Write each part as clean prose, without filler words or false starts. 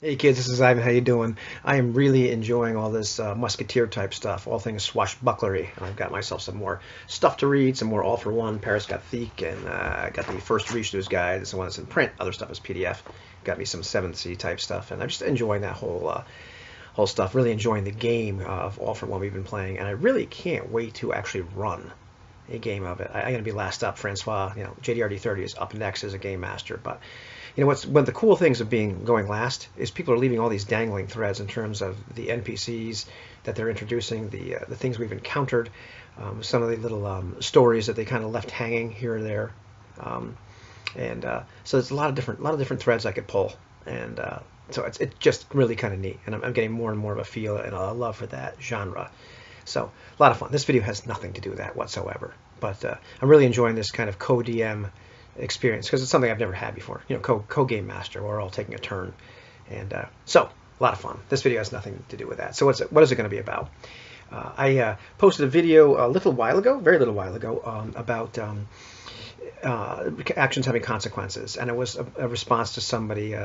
Hey kids, this is Ivan. How you doing? I am really enjoying all this musketeer type stuff, all things swashbucklery. I've got myself some more stuff to read, some more All for One, Paris got Thique, and I got the first Richelieu's guide. This is the one that's in print. Other stuff is PDF. Got me some 7th Sea type stuff, and I'm just enjoying that whole stuff. Really enjoying the game of All for One we've been playing, and I really can't wait to actually run a game of it. I'm going to be last up. Francois, JDRD30 is up next as a game master, but what's one of the cool things of being going last is people are leaving all these dangling threads in terms of the NPCs that they're introducing, the things we've encountered, some of the little stories that they kind of left hanging here or there, and so there's a lot of different threads I could pull, and so it's just really kind of neat, and I'm getting more and more of a feel and a love for that genre. So a lot of fun. This video has nothing to do with that whatsoever, but I'm really enjoying this kind of co-DM experience because it's something I've never had before. Co-game master. We're all taking a turn, and so a lot of fun. This video has nothing to do with that. So what is it going to be about? I posted a video a little while ago, very little while ago, about actions having consequences, and it was a response to somebody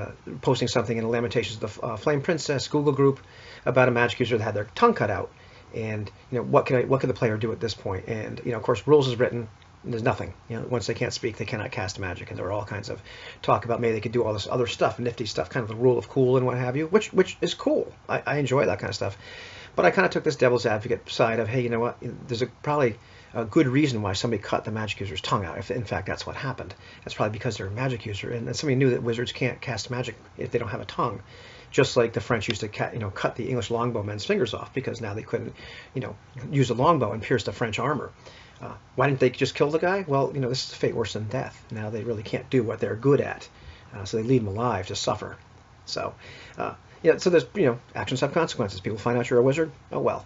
posting something in the Lamentations of the Flame Princess Google group about a magic user that had their tongue cut out, and what can the player do at this point? And of course, rules is written. There's nothing. Once they can't speak, they cannot cast magic, and there were all kinds of talk about maybe they could do all this other stuff, nifty stuff, kind of the rule of cool and what have you, which is cool. I enjoy that kind of stuff, but I kind of took this devil's advocate side of, hey, you know what? There's probably a good reason why somebody cut the magic user's tongue out. If in fact that's what happened, that's probably because they're a magic user, and somebody knew that wizards can't cast magic if they don't have a tongue. Just like the French used to cut the English longbowmen's fingers off because now they couldn't use a longbow and pierce the French armor. Why didn't they just kill the guy? Well, this is a fate worse than death. Now they really can't do what they're good at, so they leave them alive to suffer. So, so there's actions have consequences. People find out you're a wizard. Oh well.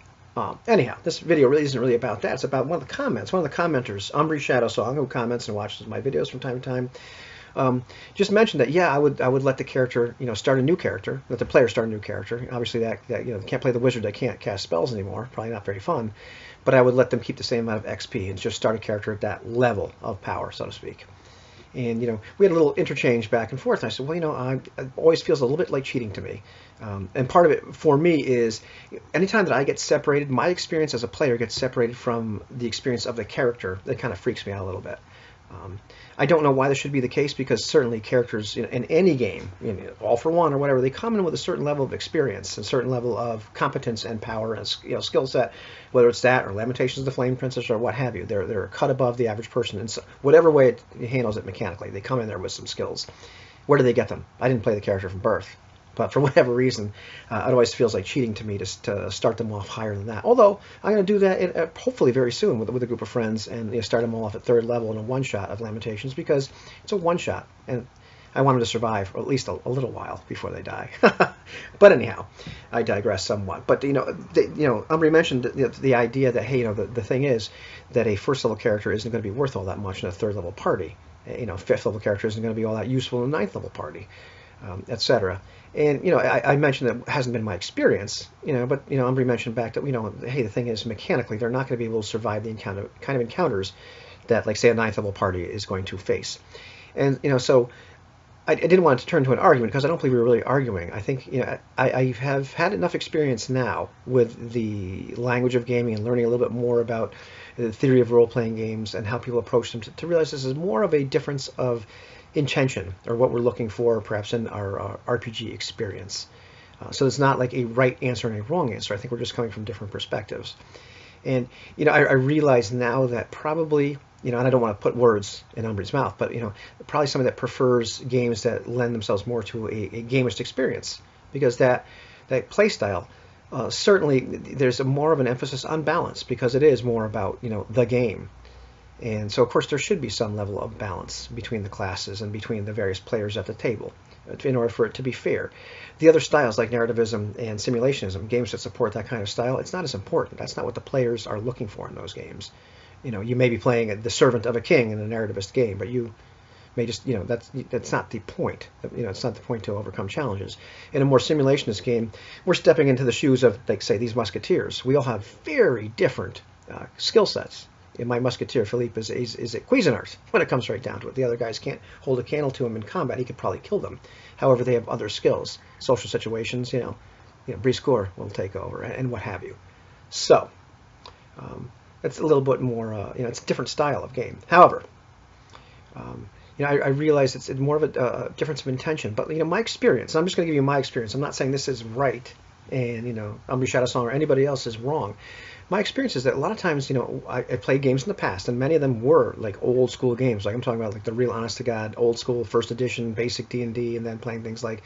Anyhow, this video really isn't really about that. It's about one of the comments. One of the commenters, Umbry Shadowsong, who comments and watches my videos from time to time, just mentioned that I would let the character start a new character, let the player start a new character. Obviously that they can't play the wizard, they can't cast spells anymore. Probably not very fun. But I would let them keep the same amount of XP and just start a character at that level of power, so to speak. And we had a little interchange back and forth. And I said, well, it always feels a little bit like cheating to me. And part of it for me is anytime that I get separated, my experience as a player gets separated from the experience of the character. That kind of freaks me out a little bit. I don't know why this should be the case, because certainly characters in any game, All for One or whatever, they come in with a certain level of experience, a certain level of competence and power and skill set, whether it's that or Lamentations of the Flame Princess or what have you. They're cut above the average person in whatever way it handles it mechanically. They come in there with some skills. Where do they get them? I didn't play the character from birth. But for whatever reason, it always feels like cheating to me to start them off higher than that. Although I'm going to do that hopefully very soon with a group of friends and start them all off at 3rd level in a one-shot of Lamentations, because it's a one-shot and I want them to survive at least a little while before they die. But anyhow, I digress somewhat. But Umbry mentioned the idea that, hey, the thing is that a 1st level character isn't going to be worth all that much in a 3rd level party. 5th level character isn't going to be all that useful in a 9th level party. Etc. And I mentioned that it hasn't been my experience, but Umbry mentioned back that hey, the thing is mechanically they're not going to be able to survive the kind of encounters that, like, say, a 9th level party is going to face. And so I didn't want to turn to an argument, because I don't believe we were really arguing. I think I have had enough experience now with the language of gaming and learning a little bit more about the theory of role-playing games and how people approach them to realize this is more of a difference of intention, or what we're looking for perhaps in our RPG experience. So it's not like a right answer and a wrong answer. I think we're just coming from different perspectives. And I realize now that probably and I don't want to put words in Umbry's mouth, but probably somebody that prefers games that lend themselves more to a gamist experience, because that play style, certainly there's more of an emphasis on balance, because it is more about the game. And so, of course, there should be some level of balance between the classes and between the various players at the table in order for it to be fair. The other styles, like narrativism and simulationism, games that support that kind of style, it's not as important. That's not what the players are looking for in those games. You may be playing the servant of a king in a narrativist game, but you may just, that's not the point. It's not the point to overcome challenges. In a more simulationist game, we're stepping into the shoes of, like, say, these musketeers. We all have very different skill sets. my musketeer Philippe is a Cuisinart when it comes right down to it. The other guys can't hold a candle to him in combat. He could probably kill them. However, they have other skills, social situations. Briscoe will take over and what have you. So it's a little bit more. It's a different style of game. However, I realize it's more of a difference of intention. But my experience. I'm just going to give you my experience. I'm not saying this is right, and Aumrie Shadowsong or anybody else is wrong. My experience is that a lot of times, I played games in the past, and many of them were like old school games. Like I'm talking about like the real honest to God old school first edition basic D&D, and then playing things like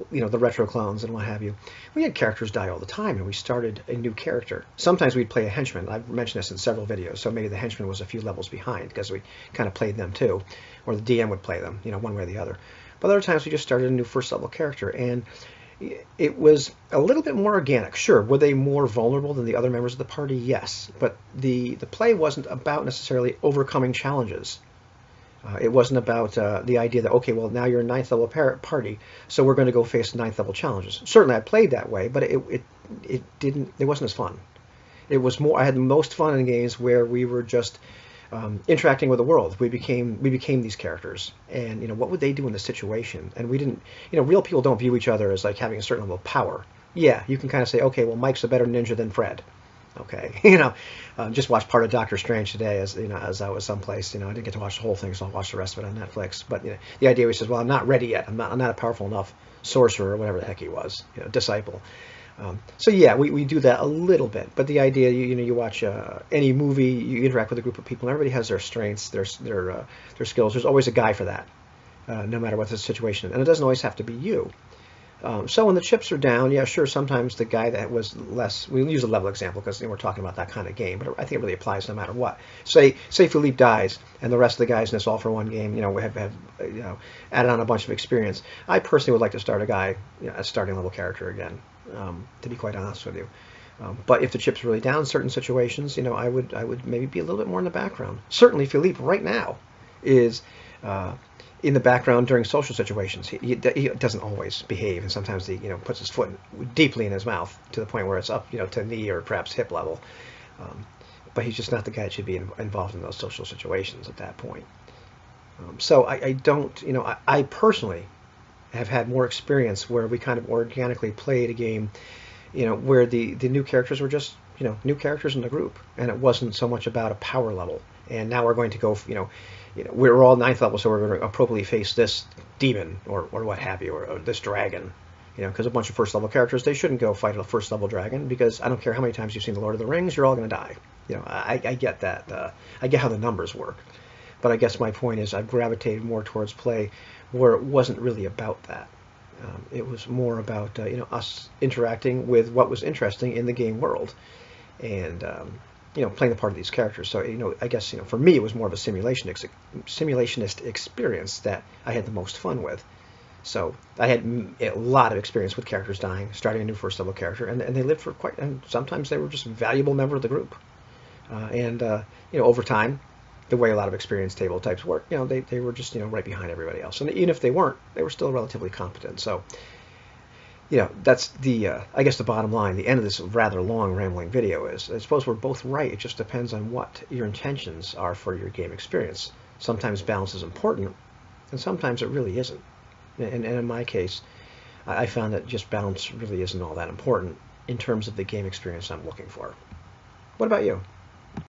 the retro clones and what have you. We had characters die all the time, and we started a new character. Sometimes we'd play a henchman. I've mentioned this in several videos, so maybe the henchman was a few levels behind because we kind of played them too, or the DM would play them, one way or the other. But other times we just started a new first level character, and it was a little bit more organic. Sure, were they more vulnerable than the other members of the party? Yes, but the play wasn't about necessarily overcoming challenges. It wasn't about the idea that, okay, well, now you're a 9th level party, so we're going to go face 9th level challenges. Certainly I played that way, but it wasn't as fun. It was more, I had the most fun in games where we were just interacting with the world. We became these characters, and what would they do in this situation? And we didn't, real people don't view each other as like having a certain level of power. Yeah, you can kind of say, okay, well, Mike's a better ninja than Fred. Okay, just watched part of Doctor Strange today as I was someplace. I didn't get to watch the whole thing, so I'll watch the rest of it on Netflix. But the idea was, well, I'm not ready yet. I'm not a powerful enough sorcerer or whatever the heck he was, disciple. So yeah, we do that a little bit. But the idea, you watch any movie, you interact with a group of people, and everybody has their strengths, their skills. There's always a guy for that, no matter what the situation, and it doesn't always have to be you. So when the chips are down, yeah, sure, sometimes the guy that was less, we'll use a level example because we're talking about that kind of game, but I think it really applies no matter what. Say Philippe dies, and the rest of the guys in this all-for-one game, we have added on a bunch of experience. I personally would like to start a guy, a starting level character again, to be quite honest with you. But if the chips are really down in certain situations, I would maybe be a little bit more in the background. Certainly Philippe right now is in the background during social situations. He doesn't always behave, and sometimes he puts his foot deeply in his mouth to the point where it's up to knee or perhaps hip level. But he's just not the guy that should be involved in those social situations at that point. So I don't, I personally have had more experience where we kind of organically played a game, where the new characters were just new characters in the group, and it wasn't so much about a power level. And now we're going to go, we're all 9th level, so we're going to appropriately face this demon or what have you, or this dragon. Because a bunch of first level characters, they shouldn't go fight a first level dragon, because I don't care how many times you've seen The Lord of the Rings, you're all going to die. I get that. I get how the numbers work. But I guess my point is I've gravitated more towards play where it wasn't really about that. It was more about us interacting with what was interesting in the game world, and playing the part of these characters. So I guess for me it was more of a simulationist experience that I had the most fun with. So I had a lot of experience with characters dying, starting a new first level character, and they lived for and sometimes they were just a valuable member of the group. Over time, the way a lot of experienced table types work, they were just right behind everybody else, and even if they weren't, they were still relatively competent. So that's the I guess the bottom line. The end of this rather long rambling video is, I suppose we're both right. It just depends on what your intentions are for your game experience. Sometimes balance is important, and sometimes it really isn't. And in my case, I found that just balance really isn't all that important in terms of the game experience I'm looking for. What about you?